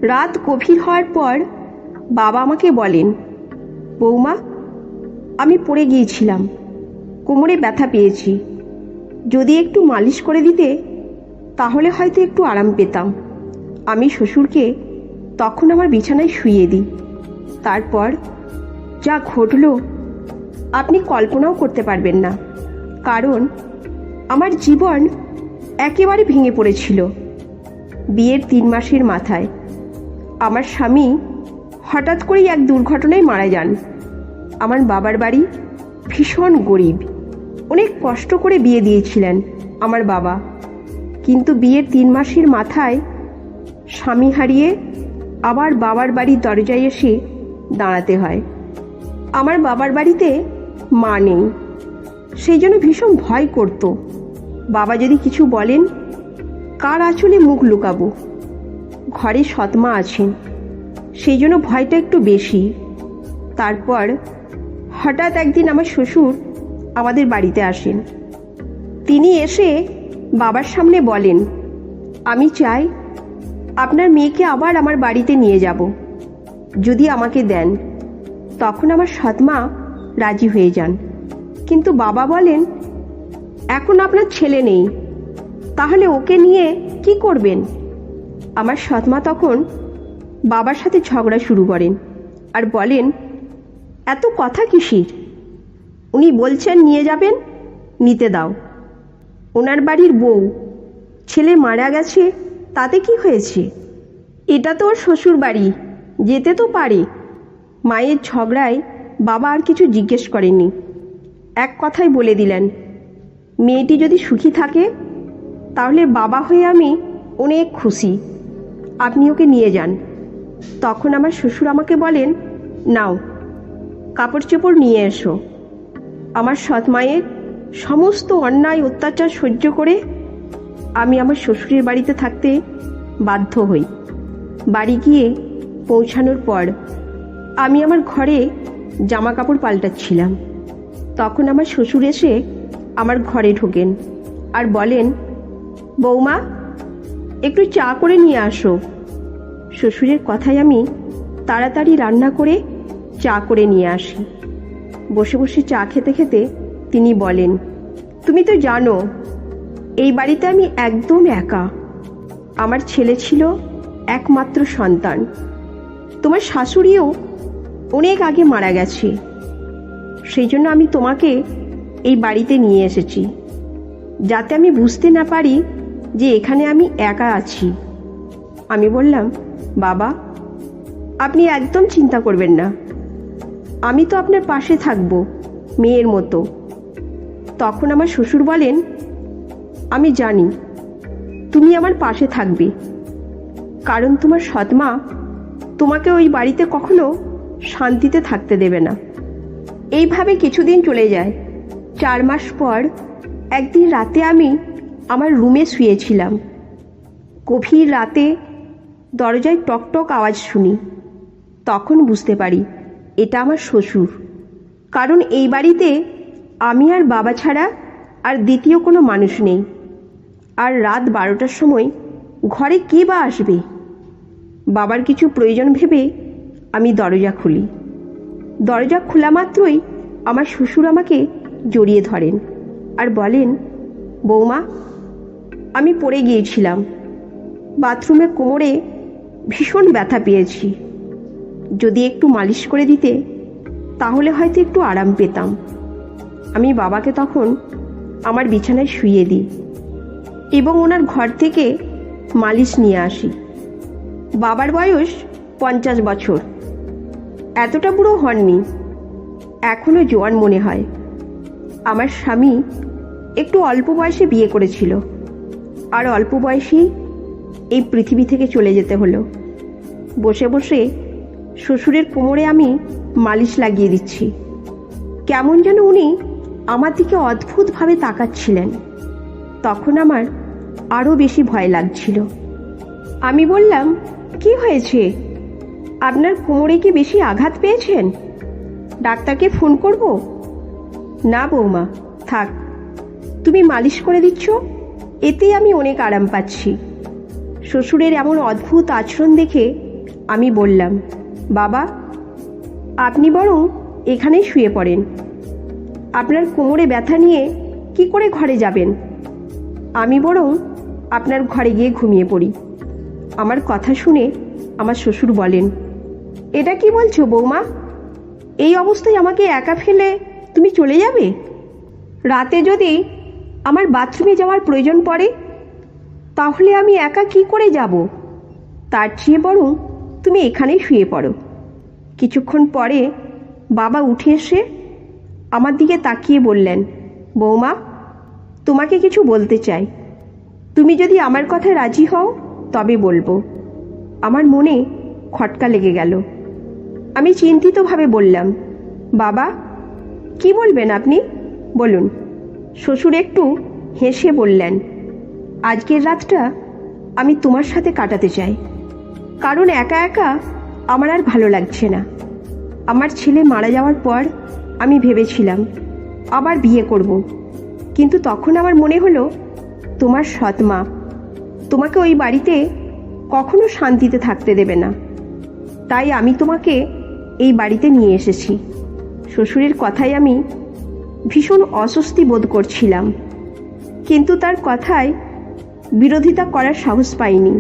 রাত গভীর হওয়ার পর বাবা আমাকে বলেন, বৌমা, আমি পড়ে গিয়েছিলাম, কোমরে ব্যথা পেয়েছি, যদি একটু মালিশ করে দিতে তাহলে হয়তো একটু আরাম পেতাম। আমি শ্বশুরকে তখন আমার বিছানায় শুইয়ে দিই। তারপর যা ঘটল আপনি কল্পনাও করতে পারবেন না, কারণ আমার জীবন একেবারে ভেঙে পড়েছিল। বিয়ের 3 মাসের মাথায় আমার স্বামী হঠাৎ করেই এক দুর্ঘটনায় মারা যান। আমার বাবার বাড়ি ভীষণ গরিব, অনেক কষ্ট করে বিয়ে দিয়েছিলেন আমার বাবা, কিন্তু বিয়ের 3 মাসের মাথায় স্বামী হারিয়ে আবার বাবার বাড়ির দরজায় এসে দাঁড়াতে হয়। আমার বাবার বাড়িতে মা নেই, সেই জন্য ভীষণ ভয় করত। বাবা যদি কিছু বলেন কার আঁচলে মুখ লুকাবো। ঘরে সৎমা আছেন, সেই জন্য ভয়টা একটু বেশি। তারপর হঠাৎ একদিন আমার শ্বশুর আমাদের বাড়িতে আসেন। তিনি এসে বাবার সামনে বলেন, আমি চাই আপনার মেয়েকে আবার আমার বাড়িতে নিয়ে যাব, যদি আমাকে দেন। তখন আমার সৎমা রাজি হয়ে যান, কিন্তু বাবা বলেন, এখন আপনার ছেলে নেই, তাহলে ওকে নিয়ে কি করবেন? আমার সৎমা তখন বাবার সাথে ঝগড়া শুরু করেন আর বলেন, এত কথা কিসির? উনি বলছেন নিয়ে যাবেন, নিতে দাও। ওনার বাড়ির বউ, ছেলে মারা গেছে, তাতে কি হয়েছে? এটা তো ওর শ্বশুর বাড়ি, যেতে তো পারে। মায়ের ঝগড়ায় বাবা আর কিছু জিজ্ঞেস করেননি, এক কথাই বলে দিলেন, মেয়েটি যদি সুখী থাকে তাহলে বাবা হয়ে আমি অনেক খুশি, আপনি ওকে নিয়ে যান। তখন আমার শ্বশুর আমাকে বলেন, নাও কাপড় চোপড় নিয়ে এসো। আমার সৎ মায়ের সমস্ত অন্যায় অত্যাচার সহ্য করে আমি আমার শ্বশুরের বাড়িতে থাকতে বাধ্য হই। বাড়ি গিয়ে পৌঁছানোর পর আমি আমার ঘরে জামা কাপড় পাল্টাচ্ছিলাম। তখন আমার শ্বশুর এসে আমার ঘরে ঢোকেন আর বলেন, বৌমা, একটু চা করে নিয়ে আসো। শ্বশুরের কথায় আমি তাড়াতাড়ি রান্না করে চা করে নিয়ে আসি। বসে বসে চা খেতে খেতে তিনি বলেন, তুমি তো জানো এই বাড়িতে আমি একদম একা। আমার ছেলে ছিল একমাত্র সন্তান। তোমার শাশুড়িও অনেক আগে মারা গেছে, সেই জন্য আমি তোমাকে এই বাড়িতে নিয়ে এসেছি, যাতে আমি বুঝতে না পারি যে এখানে আমি একা আছি। আমি বললাম, বাবা, আপনি একদম চিন্তা করবেন না, আমি তো আপনার পাশে থাকব মেয়ের মতো। তখন আমার শ্বশুর বলেন, আমি জানি তুমি আমার পাশে থাকবে, কারণ তোমার সৎমা তোমাকে ওই বাড়িতে কখনো শান্তিতে থাকতে দেবে না। এইভাবে কিছুদিন চলে যায়। 4 মাস পর একদিন রাতে আমি আমার রুমে শুয়েছিলাম। গভীর রাতে দরজায় টকটক আওয়াজ শুনি। তখন বুঝতে পারি এটা আমার শ্বশুর, কারণ এই বাড়িতে আমি আর বাবা ছাড়া আর দ্বিতীয় কোনো মানুষ নেই। আর রাত 12টার সময় ঘরে কে বা আসবে? বাবার কিছু প্রয়োজন ভেবে আমি দরজা খুলি। দরজা খোলা মাত্রই আমার শ্বশুর আমাকে জড়িয়ে ধরেন আর বলেন, বৌমা, আমি পড়ে গিয়েছিলাম, বাথরুমে কোমরে ভীষণ ব্যথা পেয়েছি, যদি একটু মালিশ করে দিতে তাহলে হয়তো একটু আরাম পেতাম। আমি বাবাকে তখন আমার বিছানায় শুইয়ে দিই এবং ওনার ঘর থেকে মালিশ নিয়ে আসি। বাবার বয়স 50 বছর, এতটা বুড়ো হননি, এখনও জোয়ান মনে হয়। আমার স্বামী একটু অল্প বয়সে বিয়ে করেছিল, আর অল্প বয়সেই এই পৃথিবী থেকে চলে যেতে হলো। বসে বসে শ্বশুরের কোমরে আমি মালিশ লাগিয়ে দিচ্ছি। কেমন যেন উনি আমার দিকে অদ্ভুতভাবে তাকাচ্ছিলেন। তখন আমার আরও বেশি ভয় লাগছিল। আমি বললাম, কি হয়েছে? আপনার কোমরে কি বেশি আঘাত পেয়েছেন? ডাক্তারকে ফোন করব? না বৌমা, থাক, তুমি মালিশ করে দিচ্ছ, এতেই আমি অনেক আরাম পাচ্ছি। শ্বশুরের এমন অদ্ভুত আচরণ দেখে আমি বললাম, বাবা আপনি বরং এখানেই শুয়ে পড়েন। আপনার কোমরে ব্যথা নিয়ে কি করে ঘরে যাবেন? আমি বরং আপনার ঘরে গিয়ে ঘুমিয়ে পড়ি। আমার কথা শুনে আমার শ্বশুর বলেন, এটা কি বলছো বৌমা? এই অবস্থায় আমাকে একা ফেলে তুমি চলে যাবে? রাতে যদি আমার বাথরুমে যাওয়ার প্রয়োজন পড়ে তাহলে আমি একা কি করে যাব? তার চেয়ে বরং তুমি এখানেই শুয়ে পড়ো। কিছুক্ষণ পরে বাবা উঠে এসে আমার দিকে তাকিয়ে বললেন, বৌমা তোমাকে কিছু বলতে চাই। তুমি যদি আমার কথায় রাজি হও তবে বলবো। আমার মনে খটকা লেগে গেল। আমি চিন্তিতভাবে বললাম, বাবা কি বলবেন আপনি? বলুন। শ্বশুর একটু হেসে বললেন, আজকের রাতটা আমি তোমার সাথে কাটাতে চাই, কারণ একা একা আমার আর ভালো লাগছে না। আমার ছেলে মারা যাওয়ার পর আমি ভেবেছিলাম আবার বিয়ে করব, কিন্তু তখন আমার মনে হলো তোমার সৎ মা তোমাকে ওই বাড়িতে কখনো শান্তিতে থাকতে দেবে না। তাই আমি তোমাকে এই বাড়িতে নিয়ে এসেছি। শ্বশুরের কথায় আমি ভীষণ অস্বস্তি বোধ করছিলাম, কিন্তু তার কথায় বিরোধিতা করার সাহস পাইনি।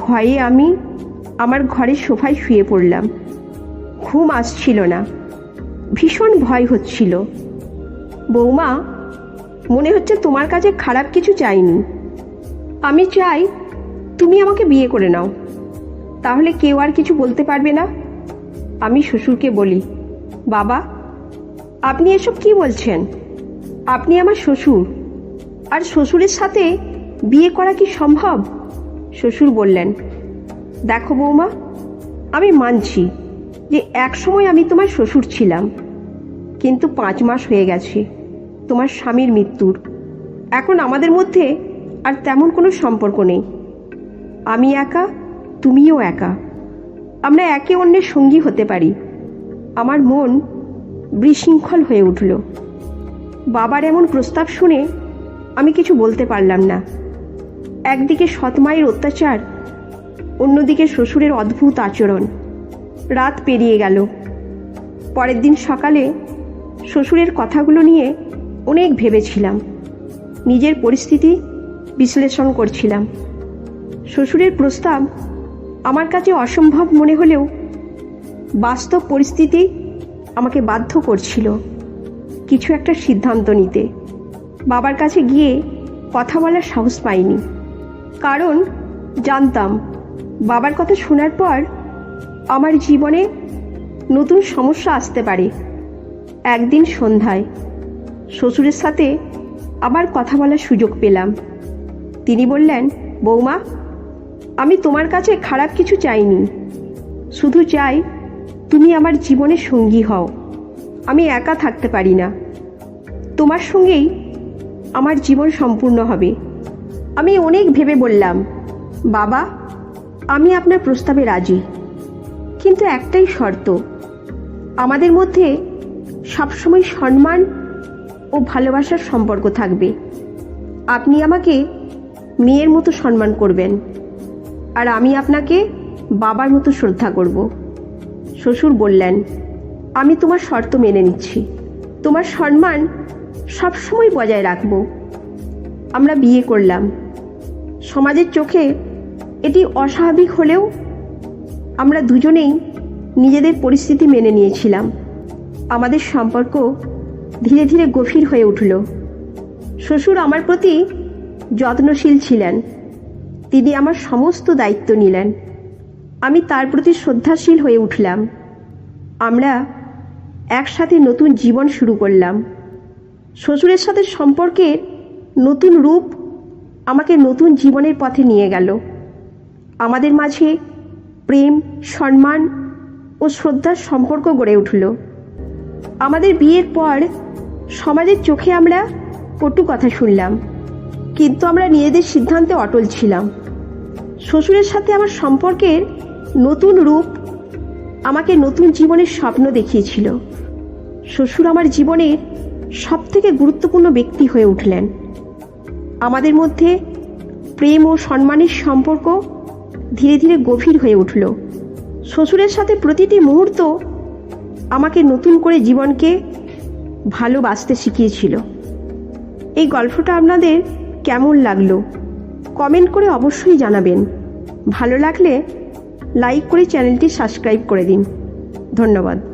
ভয়ে আমি আমার ঘরের সোফায় শুয়ে পড়লাম। ঘুম আসছিল না, ভীষণ ভয় হচ্ছিল। বৌমা মনে হচ্ছে তোমার কাছে খারাপ কিছু চাইনি। আমি চাই তুমি আমাকে বিয়ে করে নাও, তাহলে কেউ আর কিছু বলতে পারবে না। আমি শ্বশুরকে বলি, বাবা আপনি এসব কি বলছেন? আপনি আমার শ্বশুর, আর শ্বশুরের সাথে বিয়ে করা কি সম্ভব? শ্বশুর বললেন, দেখো বৌমা, আমি মানছি যে এক সময় আমি তোমার শ্বশুর ছিলাম, কিন্তু 5 মাস হয়ে গেছে তোমার স্বামীর মৃত্যুর। এখন আমাদের মধ্যে আর তেমন কোনো সম্পর্ক নেই। আমি একা, তুমিও একা। আমরা একে অন্যের সঙ্গী হতে পারি। আমার মন বিশৃঙ্খল হয়ে উঠল। বাবার এমন প্রস্তাব শুনে আমি কিছু বলতে পারলাম না। একদিকে সৎমায়ের অত্যাচার, অন্যদিকে শ্বশুরের অদ্ভুত আচরণ। রাত পেরিয়ে গেল। পরের দিন সকালে শ্বশুরের কথাগুলো নিয়ে অনেক ভেবেছিলাম। নিজের পরিস্থিতি বিশ্লেষণ করছিলাম। শ্বশুরের প্রস্তাব আমার কাছে অসম্ভব মনে হলেও বাস্তব পরিস্থিতি আমাকে বাধ্য করছিল কিছু একটা সিদ্ধান্ত নিতে। বাবার কাছে গিয়ে কথা বলার সাহস পাইনি, কারণ জানতাম বাবার কথা শোনার পর আমার জীবনে নতুন সমস্যা আসতে পারে। একদিন সন্ধ্যায় শ্বশুরের সাথে আবার কথা বলার সুযোগ পেলাম। তিনি বললেন, বৌমা আমি তোমার কাছে খারাপ কিছু চাইনি, শুধু চাই তুমি আমার জীবনের সঙ্গী হও। আমি একা থাকতে পারি না, তোমার সঙ্গেই আমার জীবন সম্পূর্ণ হবে। আমি অনেক ভেবে বললাম, বাবা আমি আপনার প্রস্তাবে রাজি, কিন্তু একটাই শর্ত, আমাদের মধ্যে সবসময় সম্মান ও ভালোবাসার সম্পর্ক থাকবে। আপনি আমাকে মেয়ের মতো সম্মান করবেন, আর আমি আপনাকে বাবার মতো শ্রদ্ধা করব। শ্বশুর বললেন, আমি তোমার শর্ত মেনে নিচ্ছি, তোমার সম্মান সবসময় বজায় রাখব। আমরা বিয়ে করলাম। সমাজের চোখে এটি অস্বাভাবিক হলেও আমরা দুজনেই নিজেদের পরিস্থিতি মেনে নিয়েছিলাম। আমাদের সম্পর্ক ধীরে ধীরে গভীর হয়ে উঠল। শ্বশুর আমার প্রতি যত্নশীল ছিলেন। তিনি আমার সমস্ত দায়িত্ব নিলেন। আমি তার প্রতি শ্রদ্ধাশীল হয়ে উঠলাম। আমরা একসাথে নতুন জীবন শুরু করলাম। শ্বশুরের সাথে সম্পর্কের নতুন রূপ আমাকে নতুন জীবনের পথে নিয়ে গেল। আমাদের মাঝে প্রেম, সম্মান ও শ্রদ্ধার সম্পর্ক গড়ে উঠল। আমাদের বিয়ের পর সমাজের চোখে আমরা কটু কথা শুনলাম, কিন্তু আমরা নিজেদের সিদ্ধান্তে অটল ছিলাম। শ্বশুরের সাথে আমার সম্পর্কের নতুন রূপ আমাকে নতুন জীবনের স্বপ্ন দেখিয়েছিল। শ্বশুর আমার জীবনের সবথেকে গুরুত্বপূর্ণ ব্যক্তি হয়ে উঠলেন। আমাদের মধ্যে প্রেম ও সম্মানের সম্পর্ক ধীরে ধীরে গভীর হয়ে উঠল। শ্বশুরের সাথে প্রতিটি মুহূর্ত আমাকে নতুন করে জীবনকে ভালোবাসতে শিখিয়েছিল। এই গল্পটা আপনাদের কেমন লাগলো কমেন্ট করে অবশ্যই জানাবেন। ভালো লাগলে লাইক করে চ্যানেলটি সাবস্ক্রাইব করে দিন। ধন্যবাদ।